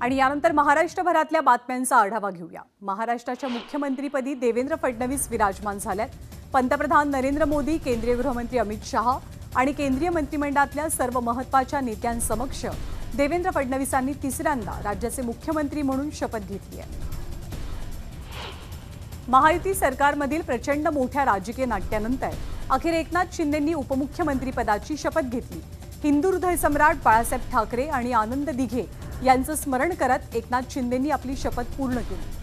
आणि यानंतर महाराष्ट्रभरातल्या बातम्यांचा आढावा घेऊया। महाराष्ट्राच्या मुख्यमंत्रीपदी देवेंद्र फडणवीस विराजमान झालेत। पंतप्रधान नरेंद्र मोदी, केंद्रीय गृहमंत्री अमित शहा आणि केंद्रीय मंत्रिमंडळातल्या सर्व महत्त्वाच्या नेत्यांसमक्ष देवेंद्र फडणवीसांनी तिसऱ्यांदा राज्याचे मुख्यमंत्री म्हणून शपथ घेतली आहे। महायुती सरकारमधील प्रचंड मोठ्या राजकीय नाट्यानंतर अखेर एकनाथ शिंदेंनी उपमुख्यमंत्री पदाची शपथ घेतली। हिंदू हृदय सम्राट बाळासाहेब ठाकरे आणि आनंद दिघे यांचं स्मरण करत एकनाथ शिंदेंनी आपली शपथ पूर्ण केली।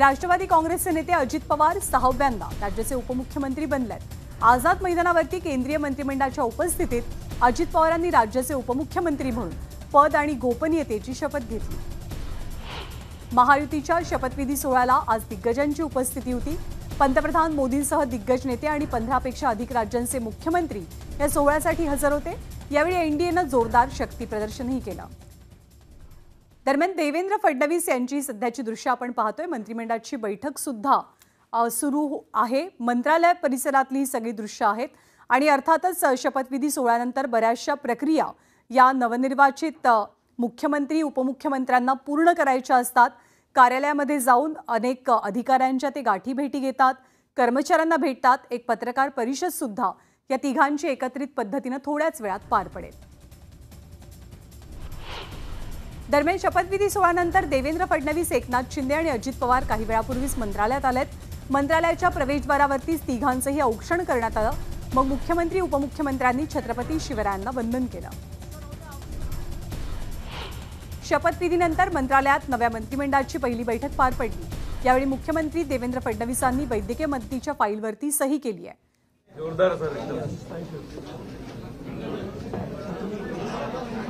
राष्ट्रवादी काँग्रेसचे नेते अजित पवार 6व्यांदा राज्याचे उपमुख्यमंत्री बनलेत। आझाद मैदानावरती केंद्रीय मंत्रिमंडळाच्या उपस्थितीत अजित पवारांनी राज्याचे उपमुख्यमंत्री म्हणून पद आणि गोपनीयतेची शपथ घेतली। महायुतीच्या शपथविधी सोहळ्याला आज दिग्गजांची उपस्थिती होती। पंतप्रधान मोदींसह दिग्गज नेते आणि 15पेक्षा अधिक राज्यांचे मुख्यमंत्री या सोहळ्यासाठी हजर होते। यावेळी एनडीएनं जोरदार शक्ती प्रदर्शनही केलं। दरम्यान देवेंद्र फडणवीस यांची सध्याची दृश्य आपण पाहतोय। मंत्रिमंडळाची बैठक सुद्धा सुरू आहे। मंत्रालय परिसरातली ही सगळी दृश्य आहेत आणि अर्थातच शपथविधी सोहळ्यानंतर बऱ्याचशा प्रक्रिया या नवनिर्वाचित मुख्यमंत्री उपमुख्यमंत्र्यांना पूर्ण करायच्या असतात। कार्यालयामध्ये जाऊन अनेक अधिकाऱ्यांच्या ते गाठी भेटी घेतात, कर्मचाऱ्यांना भेटतात। एक पत्रकार परिषद सुद्धा या तिघांची एकत्रित पद्धतीने थोड्याच वेळात पार पडेल। दरम्यान शपथविधी सोहळ्यानंतर देवेंद्र फडणवीस, एकनाथ शिंदे आणि अजित पवार काही वेळापूर्वीच मंत्रालयात आलेत। मंत्रालयाच्या प्रवेशद्वारावरतीच तिघांचंही औक्षण करण्यात आलं। मग मुख्यमंत्री उपमुख्यमंत्र्यांनी छत्रपती शिवरायांना वंदन केलं। शपथविधीनंतर मंत्रालयात नव्या मंत्रिमंडळाची पहिली बैठक पार पडली। यावेळी मुख्यमंत्री देवेंद्र फडणवीसांनी वैद्यकीय मदतीच्या फाईलवरती सही केली आहे। जोरदार सर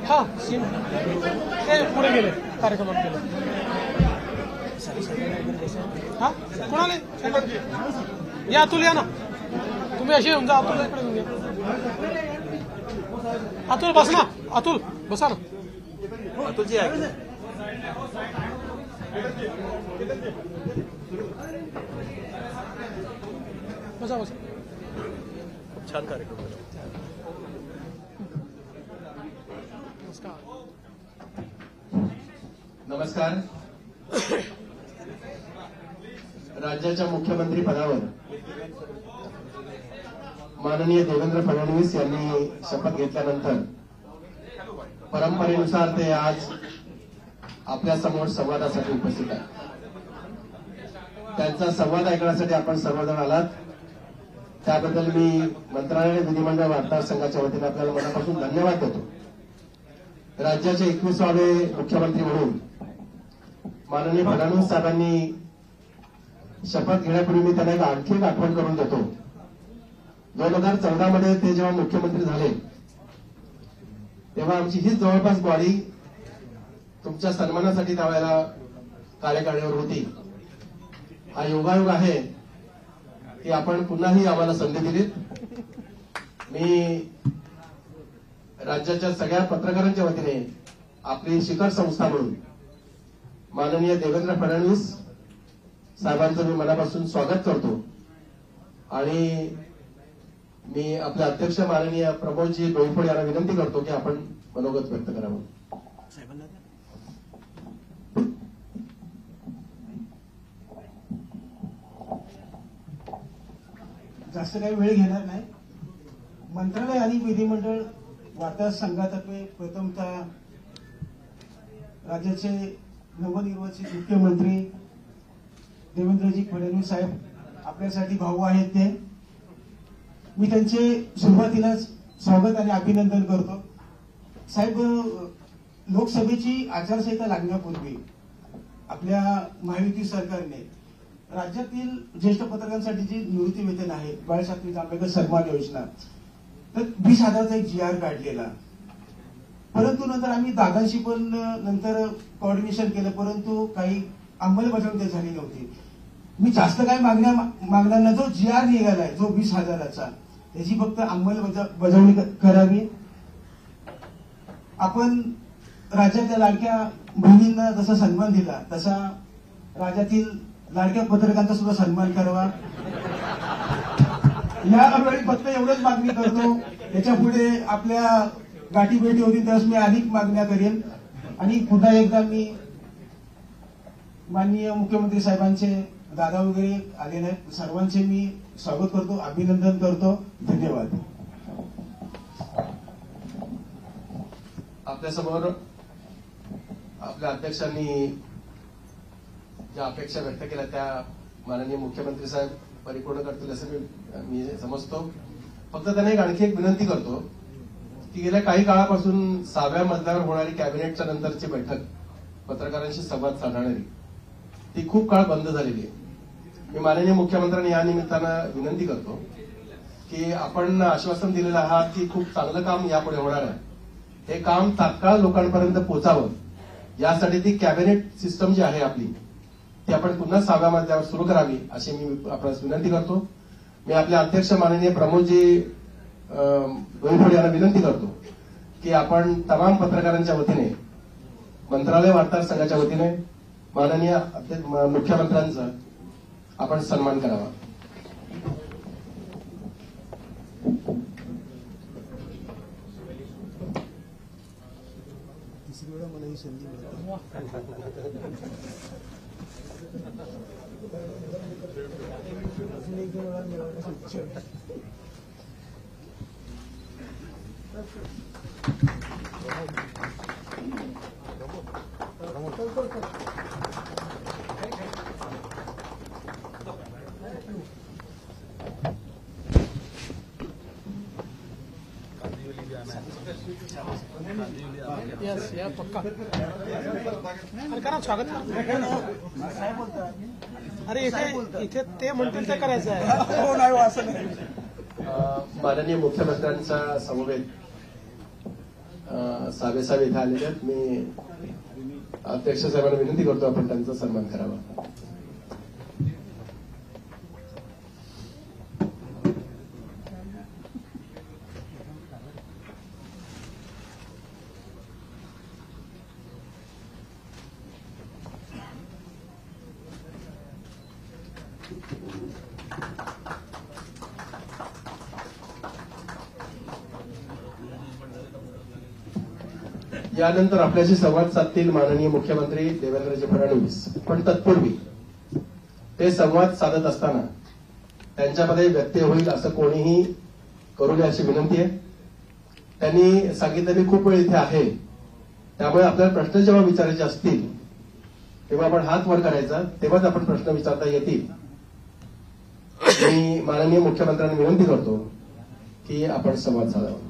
हाँ पुढे गेले कार्यक्रमात गेले। हाँ कोणाला या अतुल या ना, तुम्ही असे येऊन जा। अतुल इकडे येऊन या। अतुल बस ना, अतुल बसा ना। अतुल जी आहे बसा बसा। खूप छान कार्यक्रम झाला। नमस्कार। राज्याच्या मुख्यमंत्री पदावर माननीय देवेंद्र फडणवीस यांनी शपथ घेतल्यानंतर परंपरेनुसार ते आज आपल्या समोर संवादासाठी उपस्थित आहेत। त्यांचा संवाद ऐकण्यासाठी आपण सर्वजण आलात, त्याबद्दल मी मंत्रालय विधिमंडळ वार्ताहर संघाच्या वतीने आपल्याला मनापासून धन्यवाद देतो। राज्याचे 21वे मुख्यमंत्री म्हणून माननीय फडणवीस साहेबांनी शपथ घेण्यापूर्वी मी त्यांना आणखी एक आठवण करून देतो। 2014 मध्ये ते जेव्हा मुख्यमंत्री झाले तेव्हा आमची हीच जवळपास बॉडी तुमच्या सन्मानासाठी त्यावेळेला कार्यकारिणीवर होती। हा योगायोग आहे की आपण पुन्हाही आम्हाला संधी दिलीत। मी राज्याच्या सगळ्या पत्रकारांच्या वतीने आपली शिखर संस्था म्हणून माननीय देवेंद्र फडणवीस साहेबांचं मी मनापासून स्वागत करतो आणि मी आपले अध्यक्ष माननीय प्रमोदजी डोईफोडे यांना विनंती करतो की आपण मनोगत व्यक्त करावं। जास्त काही वेळ घेणार नाही। मंत्रालय आणि विधिमंडळ वार्ताहर संघातर्फे प्रथमतः राज्याचे नवनिर्वाचित मुख्यमंत्री देवेंद्रजी फडणवीस साहेब आपल्यासाठी भाऊ आहेत ते मी त्यांचे सुरुवातीलाच स्वागत आणि अभिनंदन करतो। साहेब, लोकसभेची आचारसंहिता लागण्यापूर्वी आपल्या महायुती सरकारने राज्यातील ज्येष्ठ पत्रकारांसाठी जी निवृत्ती वेतन आहे बाळासाहेब जांभेकर सन्मान योजना तर 20,000चा एक GR काढलेला, परंतु नंतर आम्ही दादांशी पण नंतर कोऑर्डिनेशन केलं, परंतु काही अंमलबजावणी झाली नव्हती। मी जास्त काही मागणार नाही। जो GR निघालाय जो 20,000चा त्याची फक्त अंमलबजावणी करावी। आपण राज्यातल्या लाडक्या बहिणींना जसा सन्मान दिला तसा राज्यातील लाडक्या पत्रकारांचा सुद्धा सन्मान करावा। यावेळी फक्त एवढंच मागणी करतो। याच्या पुढे आपल्या गाठी भेटी होती त्यावेळेस मी अधिक मागण्या करेन। आणि पुन्हा एकदा मी माननीय मुख्यमंत्री साहेबांचे दादा वगैरे आलेले आहेत सर्वांचे मी स्वागत करतो, अभिनंदन करतो. धन्यवाद. आपल्यासमोर आपल्या अध्यक्षांनी ज्या अपेक्षा व्यक्त केल्या त्या माननीय मुख्यमंत्री साहेब परिपूर्ण करतील असं मी समजतो. फक्त त्यांना आणखी एक विनंती करतो की गेल्या काही काळापासून 6व्या मजल्यावर होणारी कॅबिनेटच्या नंतरची बैठक पत्रकारांशी संवाद साधणारी ती खूप काळ बंद झालेली आहे. मी माननीय मुख्यमंत्र्यांनी या निमित्तानं विनंती करतो की आपण आश्वासन दिलेलं आहात की खूप चांगलं काम यापुढे होणार आहे. हे काम तात्काळ लोकांपर्यंत पोहोचावं यासाठी ती कॅबिनेट सिस्टम जी आहे आपली ती आपण पुन्हा 6व्या मजल्यावर सुरू करावी अशी मी आपल्याला विनंती करतो. मी आपले अध्यक्ष माननीय प्रमोदजी डोईफोड यांना विनंती करतो की आपण तमाम पत्रकारांच्या वतीने मंत्रालय वार्ताहर संघाच्या वतीने माननीय मुख्यमंत्र्यांचा आपण सन्मान करावा. यस या पक्का. अरे करा स्वागत करा. अरे इथे ते म्हणतील ते करायचं आहे. हो नाही असं नाही. माननीय मुख्यमंत्र्यांच्या समवेत साहेब इथे आलेले आहेत. मी अध्यक्ष साहेबांना विनंती करतो आपण त्यांचा सन्मान करावा. यानंतर आपल्याशी संवाद साधतील माननीय मुख्यमंत्री देवेंद्रजी फडणवीस. पण तत्पूर्वी ते संवाद साधत असताना त्यांच्यामध्ये व्यत्यय होईल असं कोणीही करू नये अशी विनंती आहे. त्यांनी सांगितलं मी खूप वेळ इथे आहे त्यामुळे आपल्याला प्रश्न जेव्हा विचारायचे असतील तेव्हा आपण हात वर करायचा तेव्हाच आपण प्रश्न विचारता येतील. मी माननीय मुख्यमंत्र्यांना विनंती करतो की आपण संवाद साधावा.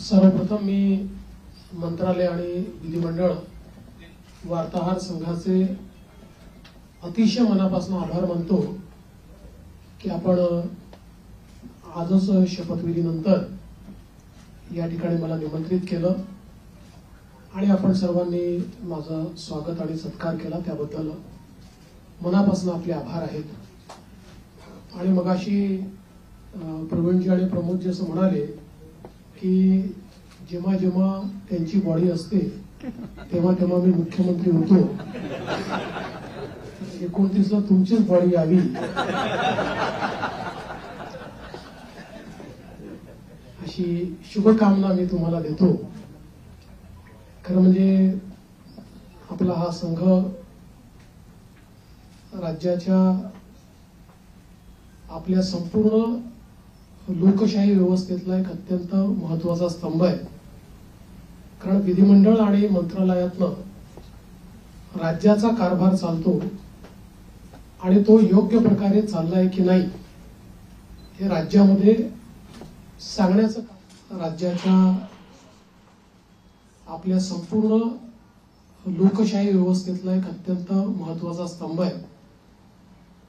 सर्वप्रथम मी मंत्रालय आणि विधिमंडळ वार्ताहर संघाचे अतिशय मनापासून आभार मानतो की आपण आजच शपथविधीनंतर या ठिकाणी मला निमंत्रित केलं आणि आपण सर्वांनी माझं स्वागत आणि सत्कार केला त्याबद्दल मनापासून आपले आभार आहेत. आणि मगाशी प्रवीणजी आणि प्रमोदजी असं म्हणाले की जेव्हा जेव्हा त्यांची बॉडी असते तेव्हा तेव्हा मी मुख्यमंत्री होतो. 29ला तुमचीच बॉडी यावी अशी शुभकामना मी तुम्हाला देतो. खरं म्हणजे आपला हा संघ राज्याच्या आपल्या संपूर्ण लोकशाही व्यवस्थेतला एक अत्यंत महत्वाचा स्तंभ आहे. कारण विधिमंडळ आणि मंत्रालयातनं राज्याचा कारभार चालतो आणि तो योग्य प्रकारे चाललाय की नाही हे राज्यामध्ये सांगण्याचं काम राज्याच्या आपल्या संपूर्ण लोकशाही व्यवस्थेतला एक अत्यंत महत्वाचा स्तंभ आहे.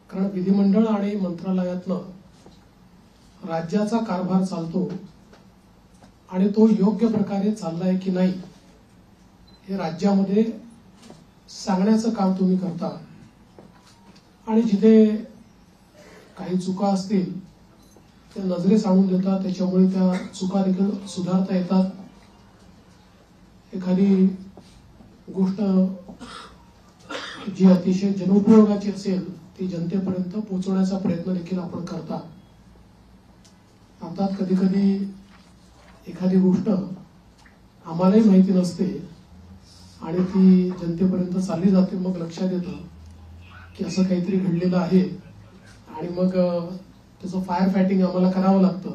कारण विधिमंडळ आणि मंत्रालयातनं राज्याचा कारभार चालतो आणि तो योग्य प्रकारे चाललाय की नाही हे राज्यामध्ये सांगण्याचं काम तुम्ही करता. आणि जिथे काही चुका असतील त्या नजरेस आणून देतात त्याच्यामुळे त्या चुका देखील सुधारता येतात. एखादी गोष्ट जी अतिशय जनोपयोगाची असेल ती जनतेपर्यंत पोहोचवण्याचा प्रयत्न देखील आपण करता. हातात कधी कधी एखादी गोष्ट आम्हालाही माहिती नसते आणि ती जनतेपर्यंत चालली जाते, मग लक्षात येतं की असं काहीतरी घडलेलं आहे आणि मग त्याचं फायर फायटिंग आम्हाला करावं लागतं.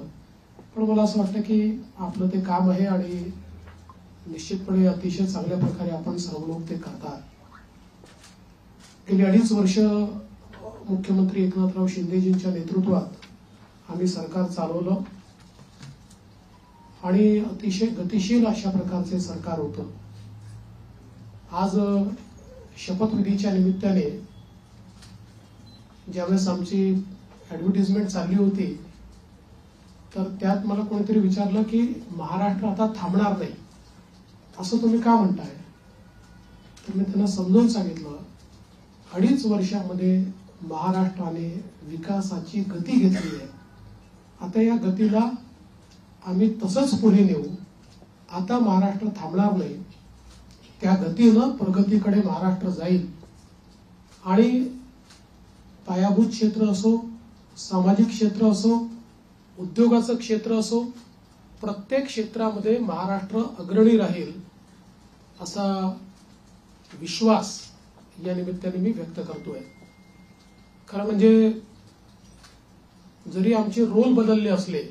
पण मला असं वाटतं की आपलं ते काम आहे आणि निश्चितपणे अतिशय चांगल्या प्रकारे आपण सर्व लोक ते करतात. गेली 2.5 वर्ष मुख्यमंत्री एकनाथराव शिंदेजींच्या नेतृत्वात आम्ही सरकार चालवलं आणि अतिशय गतिशील अशा प्रकारचे सरकार होतं. आज शपथविधीच्या निमित्ताने ज्यावेळेस आमची ऍडव्हर्टिजमेंट चालली होती तर त्यात मला कोणीतरी विचारलं की महाराष्ट्र आता थांबणार नाही असं तुम्ही का म्हणताय. तर मी त्यांना समजावून सांगितलं 2.5 वर्षामध्ये महाराष्ट्राने विकासाची गती घेतली आहे. आता या गतीला आम्ही तसंच पुढे नेऊ. आता महाराष्ट्र थांबणार नाही, त्या गतीनं प्रगतीकडे महाराष्ट्र जाईल आणि पायाभूत क्षेत्र असो, सामाजिक क्षेत्र असो, उद्योगाचं क्षेत्र असो, प्रत्येक क्षेत्रामध्ये महाराष्ट्र अग्रणी राहील असा विश्वास या निमित्ताने मी व्यक्त करतोय. खरं म्हणजे जरी आमचे रोल बदलले असले,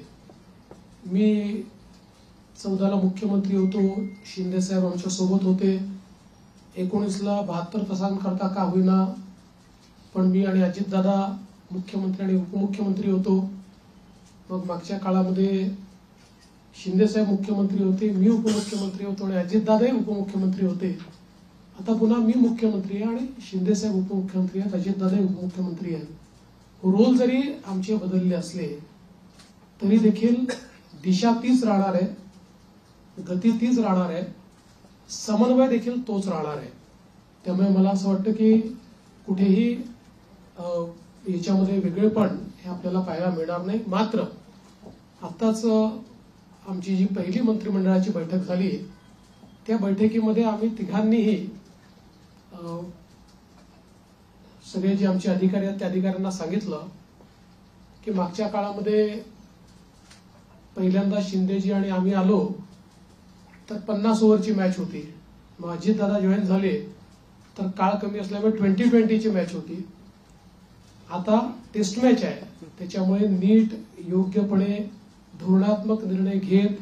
मी 14ला मुख्यमंत्री होतो, शिंदे साहेब आमच्या सोबत होते, 19ला 72 तासांकरता का होईना पण मी आणि अजितदादा मुख्यमंत्री आणि उपमुख्यमंत्री होतो. मग मागच्या काळामध्ये शिंदे साहेब मुख्यमंत्री होते, मी उपमुख्यमंत्री होतो आणि अजितदादाही उपमुख्यमंत्री होते. आता पुन्हा मी मुख्यमंत्री आहे आणि शिंदे साहेब उपमुख्यमंत्री आहेत, अजितदादाही उपमुख्यमंत्री आहेत. रोल जरी आमचे बदलले असले तरी देखील दिशा तीच राहणार आहे, गती तीच राहणार आहे, समन्वय देखील तोच राहणार आहे. त्यामुळे मला असं वाटतं की कुठेही याच्यामध्ये वेगळेपण हे आपल्याला पाहायला मिळणार नाही. मात्र आताच आमची जी पहिली मंत्रिमंडळाची बैठक झाली त्या बैठकीमध्ये आम्ही तिघांनीही सगळे जे आमचे अधिकारी आहेत त्या अधिकाऱ्यांना सांगितलं की मागच्या काळामध्ये पहिल्यांदा शिंदेजी आणि आम्ही आलो तर 50 ओव्हरची मॅच होती. मग अजितदादा जॉईन झाले तर काळ कमी असल्यामुळे 20-20ची मॅच होती. आता टेस्ट मॅच आहे, त्याच्यामुळे नीट योग्यपणे धोरणात्मक निर्णय घेत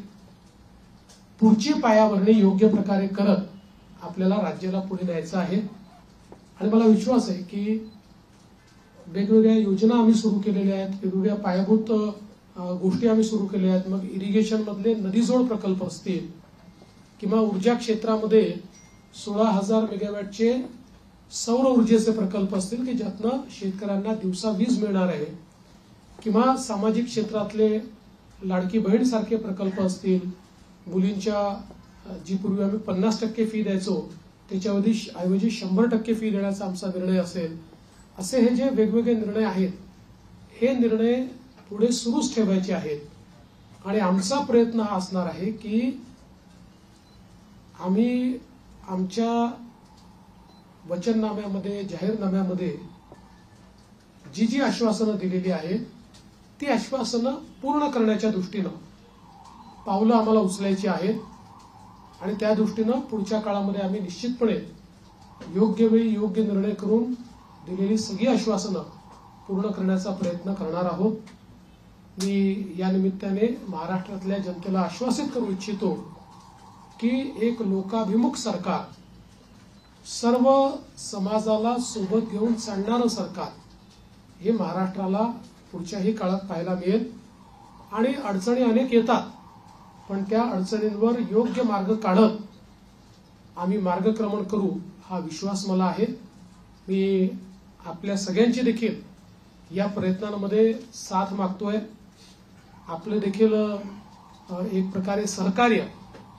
पुढची पायाभरणी योग्य प्रकारे करत आपल्याला राज्याला पुढे न्यायचं आहे. आणि मला विश्वास आहे की वेगवेगळ्या योजना आम्ही सुरू केलेल्या आहेत, वेगवेगळ्या पायाभूत गोष्टी आम्ही सुरू केल्या आहेत. मग इरिगेशन मधले नदीजोड प्रकल्प असतील किंवा ऊर्जा क्षेत्रामध्ये 16,000 मेगावॅटचे सौर ऊर्जेचे प्रकल्प असतील की ज्यातनं शेतकऱ्यांना दिवसा वीज मिळणार आहे, किंवा सामाजिक क्षेत्रातले लाडकी बहीण सारखे प्रकल्प असतील, मुलींच्या जी पूर्वी आम्ही 50% फी द्यायचो त्याच्याऐवजी 100% फी देण्याचा आमचा निर्णय असेल. असे हे जे वेगवेगळे निर्णय आहेत हे निर्णय पुढे सुरूच ठेवायचे आहेत. आणि आमचा प्रयत्न हा असणार आहे की आम्ही आमच्या वचननाम्यामध्ये, जाहीरनाम्यामध्ये जी जी आश्वासनं दिलेली आहेत ती आश्वासनं पूर्ण करण्याच्या दृष्टीनं पावलं आम्हाला उचलायची आहेत. आणि त्या दृष्टीनं पुढच्या काळामध्ये आम्ही निश्चितपणे योग्य वेळी योग्य निर्णय करून दिलेली सगळी आश्वासनं पूर्ण करण्याचा प्रयत्न करणार आहोत. मी या निमित्ताने महाराष्ट्रातल्या जनतेला आश्वासित करू इच्छितो की एक लोकाभिमुख सरकार, सर्व समाजाला सोबत घेऊन चालणारं सरकार हे महाराष्ट्राला पुढच्याही काळात पाहायला मिळेल. आणि अडचणी अनेक येतात, पण त्या अडचणींवर योग्य मार्ग काढत आम्ही मार्गक्रमण करू हा विश्वास मला आहे. मी आपल्या सगळ्यांची देखील या प्रयत्नांमध्ये साथ मागतोय. आपलं देखील एक प्रकारे सहकार्य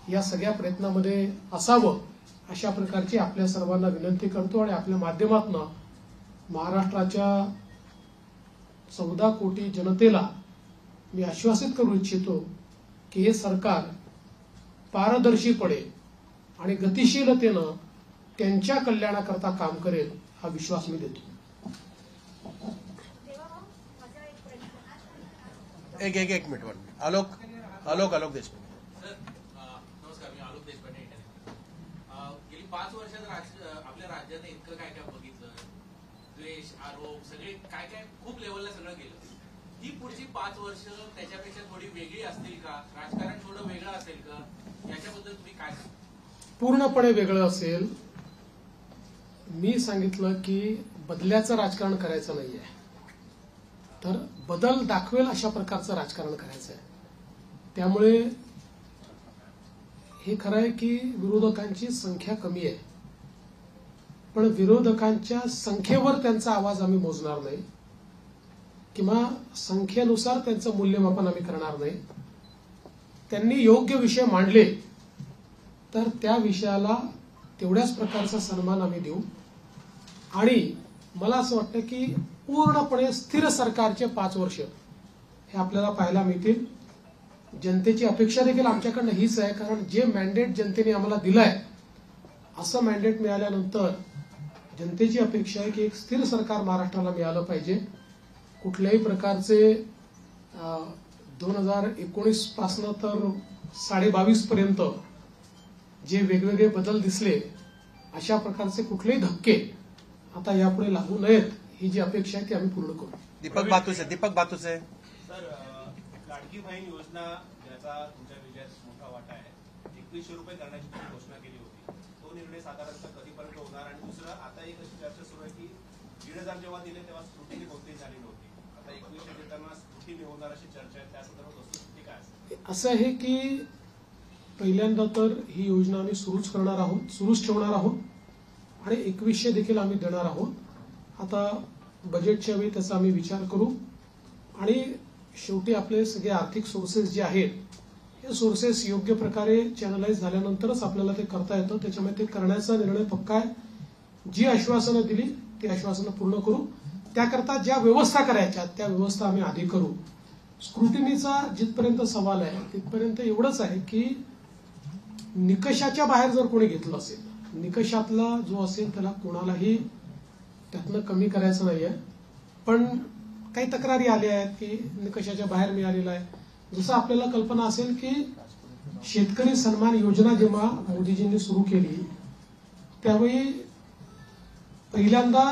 या सगळ्या प्रयत्नांमध्ये असावं अशा प्रकारची आपल्या सर्वांना विनंती करतो. आणि आपल्या माध्यमातून महाराष्ट्राच्या 14 कोटी जनतेला मी आश्वासित करू इच्छितो की हे सरकार पारदर्शीपणे आणि गतिशीलतेनं त्यांच्या कल्याणाकरता काम करेल हा विश्वास मी देतो. एक मिनिट आलोक देशमुख. नमस्कार, मी आलोक देशपांडे. गेली 5 वर्षात आपल्या राज्याने इतकं काय काय बघितलं, द्वेष, आरोप, सगळे काय काय खूप लेवलला सगळं गेलं. ही पुढची 5 वर्ष त्याच्यापेक्षा थोडी वेगळी असतील का? राजकारण थोडं वेगळं असेल का? याच्याबद्दल तुम्ही काय सांगा? पूर्णपणे वेगळं असेल. मी सांगितलं की बदल्याचं राजकारण करायचं नाहीये, तर बदल दाखवेल अशा प्रकारचं राजकारण करायचं आहे. त्यामुळे हे खरं आहे की विरोधकांची संख्या कमी आहे, पण विरोधकांच्या संख्येवर त्यांचा आवाज आम्ही मोजणार नाही किंवा संख्येनुसार त्यांचं मूल्यमापन आम्ही करणार नाही. त्यांनी योग्य विषय मांडले तर त्या विषयाला तेवढ्याच प्रकारचा सन्मान आम्ही देऊ. आणि मला असं वाटतं की पूर्णपणे स्थिर सरकारचे 5 वर्ष हे आपल्याला पाहायला मिळतील. जनतेची अपेक्षा देखील आमच्याकडनं हीच आहे, कारण जे मॅन्डेट जनतेने आम्हाला दिलंय असं मॅन्डेट मिळाल्यानंतर जनतेची अपेक्षा आहे की एक स्थिर सरकार महाराष्ट्राला मिळालं पाहिजे. कुठल्याही प्रकारचे 2019 पासनं तर 22.5 पर्यंत जे वेगवेगळे बदल दिसले, अशा प्रकारचे कुठलेही धक्के आता यापुढे लागू नयेत, ही जी अपेक्षा आहे ती आम्ही पूर्ण करू. दीपक बातुसे. सर, लाडकी बहीण योजना ज्याचा तुमच्या विजयात मोठा वाटा आहे, 2100 रुपये करण्याची तुम्ही घोषणा केली होती. तो निर्णय साधारणतः कधीपर्यंत होणार? आणि दुसरं, आता एक अशी चर्चा सुरू आहे की 1,500 जेव्हा दिले तेव्हा स्क्रुटिनी कोणतीही झाली नव्हती. आता 2100 देताना स्क्रुटिनी होणार अशी चर्चा आहे. त्या संदर्भात वस्तुस्थिती काय असेल? असं आहे की पहिल्यांदा तर ही योजना आम्ही सुरूच ठेवणार आहोत आणि 2100 देखील आम्ही देणार आहोत. आता बजेटच्या वेळी त्याचा आम्ही विचार करू. आणि शेवटी आपले सगळे आर्थिक सोर्सेस जे आहेत, हे सोर्सेस योग्य प्रकारे चॅनलाइज झाल्यानंतरच आपल्याला ते करता येतं. त्याच्यामुळे ते करण्याचा निर्णय पक्का आहे. जी आश्वासनं दिली ती आश्वासनं पूर्ण करू. त्याकरता ज्या व्यवस्था करायच्या त्या व्यवस्था आम्ही आधी करू. स्क्रुटिनीचा जिथपर्यंत सवाल आहे तिथपर्यंत एवढंच आहे की निकषाच्या बाहेर जर कोणी घेतलं असेल, निकषातला जो असेल त्याला कोणालाही त्यातनं कमी करायचं नाहीये. पण काही तक्रारी आल्या आहेत की निकषाच्या बाहेर मिळालेला आहे. जसं आपल्याला कल्पना असेल की शेतकरी सन्मान योजना जेव्हा मोदीजींनी सुरू केली त्यावेळी पहिल्यांदा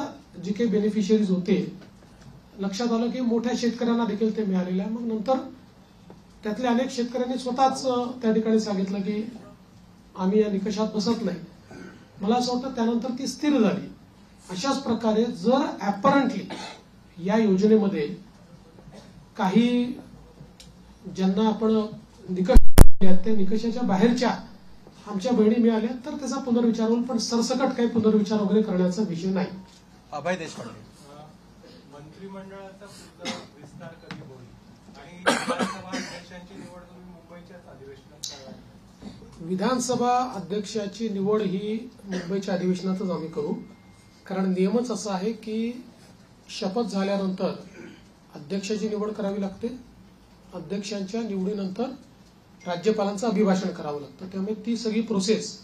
जे काही बेनिफिशियरीज होते, लक्षात आलं की मोठ्या शेतकऱ्यांना देखील ते मिळालेलं आहे. मग नंतर त्यातल्या अनेक शेतकऱ्यांनी स्वतःच त्या ठिकाणी सांगितलं की आम्ही या निकषात बसत नाही. मला असं वाटतं त्यानंतर ती स्थिर झाली. अशाच प्रकारे जर ॲपरंटली या योजनेमध्ये काही ज्यांना आपण निकष त्या निकषाच्या बाहेरच्या आमच्या बहिणी मिळाल्या तर त्याचा पुनर्विचार होईल, पण सरसकट काही पुनर्विचार वगैरे करण्याचा विषय नाही. अभय देशपांडे. मंत्रिमंडळाचा सुद्धा विस्तार कधी होईल आणि विधानसभा अध्यक्षांची निवड तुम्ही मुंबईच्याच अधिवेशनात करा? विधानसभा अध्यक्षाची निवड ही मुंबईच्या अधिवेशनातच आम्ही करू. कारण नियमच असा आहे की शपथ झाल्यानंतर अध्यक्षाची निवड करावी लागते. अध्यक्षांच्या निवडीनंतर राज्यपालांचं अभिभाषण करावं लागतं. त्यामुळे ती सगळी प्रोसेस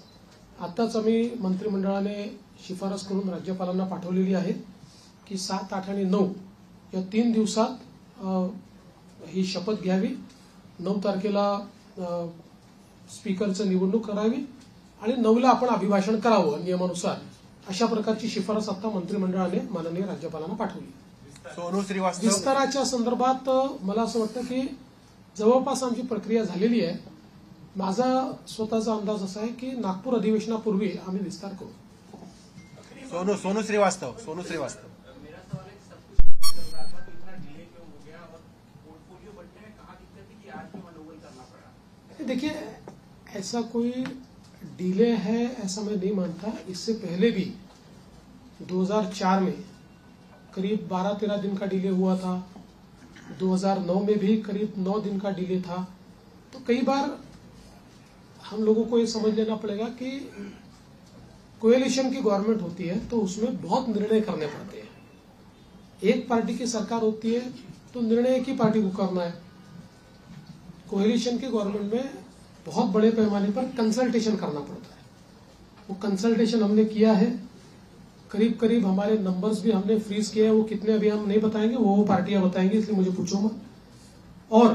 आताच आम्ही मंत्रिमंडळाने शिफारस करून राज्यपालांना पाठवलेली आहे की 7, 8 आणि 9 या 3 दिवसात ही शपथ घ्यावी. 9 तारखेला स्पीकरचं निवडणूक करावी आणि 9ला आपण अभिभाषण करावं नियमानुसार. अशा प्रकारची शिफारस आता मंत्रिमंडळाने माननीय राज्यपालांना पाठवली. सोनू श्रीवास्तव. विस्ताराच्या संदर्भात मला असं वाटतं की जवळपास आमची प्रक्रिया झालेली आहे. माझा स्वतःचा अंदाज असा आहे की नागपूर अधिवेशनापूर्वी आम्ही विस्तार करू. सोनू श्रीवास्तव. मेरा सवाल है, सब कुछ चल रहा था तो इतना डिले क्यों हो गया और पोर्टफोलियो बढ़ने में कहाँ दिक्कत थी कि आज भी मनोबल करना पड़ा? देखिए, ऐसा कोई डिले है ऐसा मैं नहीं मानता. इससे पहले भी 2004 में करीब 12-13 दिन का डिले हुआ था. 2009 में भी करीब 9 दिन का डिले था. तो कई बार हम लोगों को ये समझ लेना पड़ेगा कि कोएलिशन की गवर्नमेंट होती है तो उसमें बहुत निर्णय करने पड़ते हैं. एक पार्टी की सरकार होती है तो निर्णय एक ही पार्टी को करना है. कोएलिशन की गवर्नमेंट में बहुत बड़े पैमाने पर कंसल्टेशन करना पड़ता है. वो कंसल्टेशन हमने किया है. करीब करीब हमारे नंबर्स भी हमने फ्रीज किए हैं. वो कितने अभी हम नहीं बताएंगे, वो पार्टियां बताएंगी, इसलिए मुझे पूछो मत. और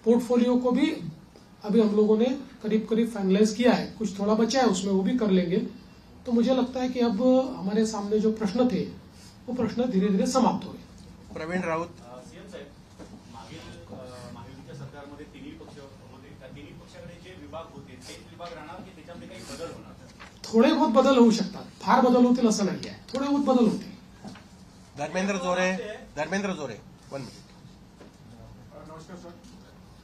पोर्टफोलियो को भी अभी हम लोगों ने करीब करीब फाइनलाइज किया है, कुछ थोड़ा बचा है उसमें, वो भी कर लेंगे। तो मुझे लगता है कि अब हमारे सामने जो प्रश्न थे वो प्रश्न धीरे धीरे समाप्त हो गए। प्रवीण राऊत. सीएम साहेब, महायुतीच्या सरकारमध्ये तिन्ही पक्षाकडे जे विभाग होते तेच विभाग राहणार की त्याच्यामध्ये काही बदल होणार? थोडे बहुत बदल होऊ शकतात, फार बदल होतील असं नाही आहे, थोडे बहुत बदल होतील. धर्मेंद्र जोरे 1 मिनिट. नमस्कार सर.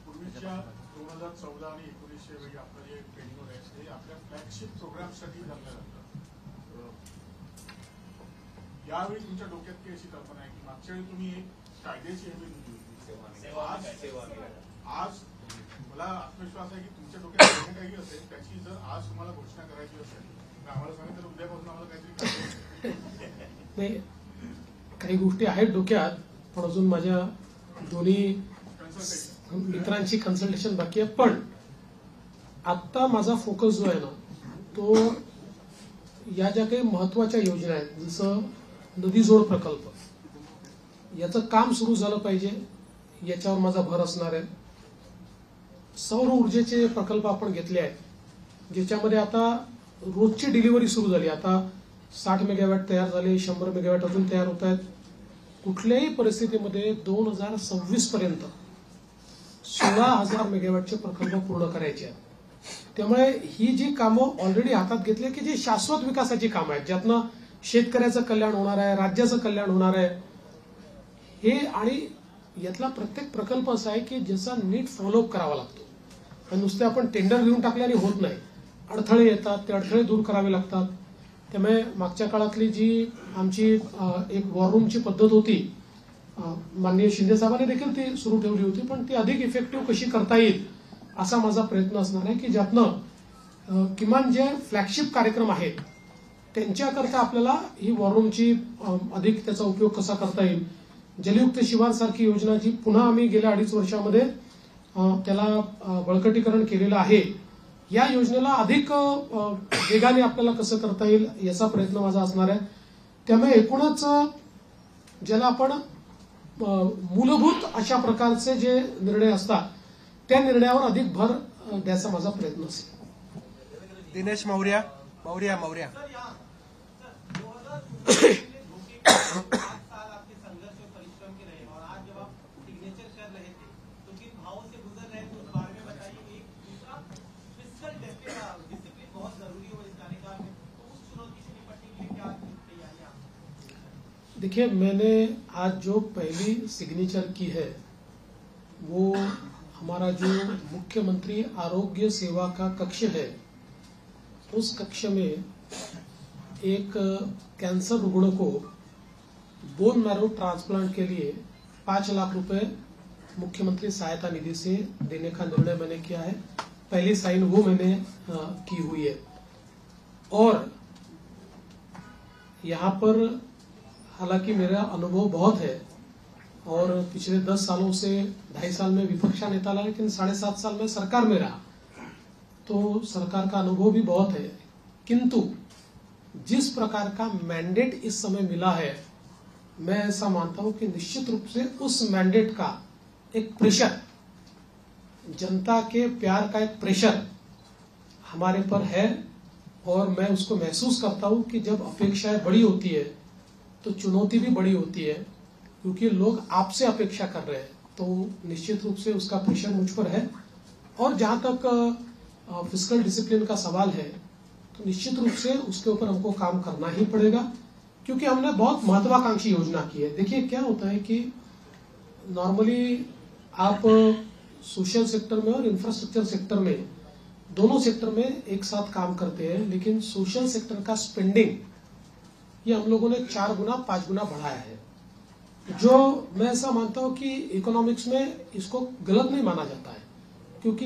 पूर्वीच्या 2014 आणि 1900 वेळी आपलं जे ट्रेनिंग होतं हे आपल्या फ्लॅगशिप प्रोग्रामसाठी जमलं जातं. यावेळी तुमच्या डोक्यात काही अशी कल्पना आहे की मागच्या वेळी तुम्ही एक कायद्याची हमी दिली होती. आज मला आत्मविश्वास आहे की तुमच्या डोक्यात काही असेल त्याची जर आज तुम्हाला घोषणा करायची असेल तर आम्हाला सांगितलं तर उद्यापासून आम्हाला काहीतरी नाही, काही गोष्टी आहेत डोक्यात, पण अजून माझ्या दोन्ही मित्रांची कन्सल्टेशन बाकी आहे. पण आता माझा फोकस जो आहे ना तो या ज्या काही महत्वाच्या योजना आहेत, जसं नदी जोड प्रकल्प, याचं काम सुरू झालं पाहिजे याच्यावर माझा भर असणार आहे. सौर ऊर्जेचे प्रकल्प आपण घेतले आहेत ज्याच्यामध्ये आता रोजची डिलिव्हरी सुरू झाली. आता 60 मेगावॅट तयार झाले, 100 मेगावॅट अजून तयार होत आहेत. कुठल्याही परिस्थितीमध्ये 2026 पर्यंत 16,000 मेगावॅटचे प्रकल्प पूर्ण करायचे आहेत. त्यामुळे ही जी कामं ऑलरेडी हातात घेतली की जी शाश्वत विकासाची कामं आहेत, ज्यातनं शेतकऱ्याचं कल्याण होणार आहे, राज्याचं कल्याण होणार आहे, हे आणि यातला प्रत्येक प्रकल्प असा आहे की ज्याचा नीट फॉलोअप करावा लागतो. नुसते आपण टेंडर घेऊन टाकल्याने होत नाही, अडथळे येतात, ते अडथळे दूर करावे लागतात. त्यामुळे मागच्या काळातली जी आमची एक वॉर रूमची पद्धत होती, माननीय शिंदे साहेबांनी देखील ती सुरू ठेवली होती, पण ती अधिक इफेक्टिव्ह कशी करता येईल असा माझा प्रयत्न असणार आहे की ज्यातनं किमान जे फ्लॅगशिप कार्यक्रम आहेत त्यांच्याकरता आपल्याला ही वॉर रूमची अधिक त्याचा उपयोग कसा करता येईल. जलयुक्त शिवार सारखी योजना जी पुन्हा आम्ही गेल्या 2.5 वर्षामध्ये त्याला बळकटीकरण केलेलं आहे, या योजनेला अधिक वेगाने आपल्याला कसं करता येईल याचा प्रयत्न माझा असणार आहे. त्यामुळे एकूणच ज्याला आपण मूलभूत अशा प्रकारचे जे निर्णय असतात त्या निर्णयावर अधिक भर द्यायचा माझा प्रयत्न असेल. दिनेश मौर्या. देखिए, मैंने आज जो पहली सिग्नेचर की है वो हमारा जो मुख्यमंत्री आरोग्य सेवा का कक्ष है, उस कक्ष में एक कैंसर रुग्ण को बोन मैरो ट्रांसप्लांट के लिए 5 लाख रुपए मुख्यमंत्री सहायता निधि से देने का निर्णय मैंने किया है. पहली साइन वो मैंने की हुई है. और यहाँ पर हालांकि मेरा अनुभव बहुत है और पिछले 10 सालों से 2.5 साल में विपक्ष नेता रहा, लेकिन 7.5 साल में सरकार में रहा, तो सरकार का अनुभव भी बहुत है. किंतु जिस प्रकार का मैंडेट इस समय मिला है, मैं ऐसा मानता हूं कि निश्चित रूप से उस मैंडेट का एक प्रेशर, जनता के प्यार का एक प्रेशर हमारे पर है. और मैं उसको महसूस करता हूं कि जब अपेक्षाएं बड़ी होती है तो चुनौती भी बड़ी होती है, क्योंकि लोग आपसे अपेक्षा कर रहे हैं. तो निश्चित रूप से उसका प्रेशर मुझ पर है. और जहां तक फिस्कल डिसिप्लिन का सवाल है, तो निश्चित रूप से उसके ऊपर हमको काम करना ही पड़ेगा, क्योंकि हमने बहुत महत्वाकांक्षी योजना की है. देखिए, क्या होता है कि नॉर्मली आप सोशल सेक्टर में और इंफ्रास्ट्रक्चर सेक्टर में, दोनों सेक्टर में एक साथ काम करते हैं, लेकिन सोशल सेक्टर का स्पेंडिंग ये हम लोगों ने 4 गुना 5 गुना बढ़ाया है, जो मैं ऐसा मानता हूं कि इकोनॉमिक्स में इसको गलत नहीं माना जाता है, क्योंकि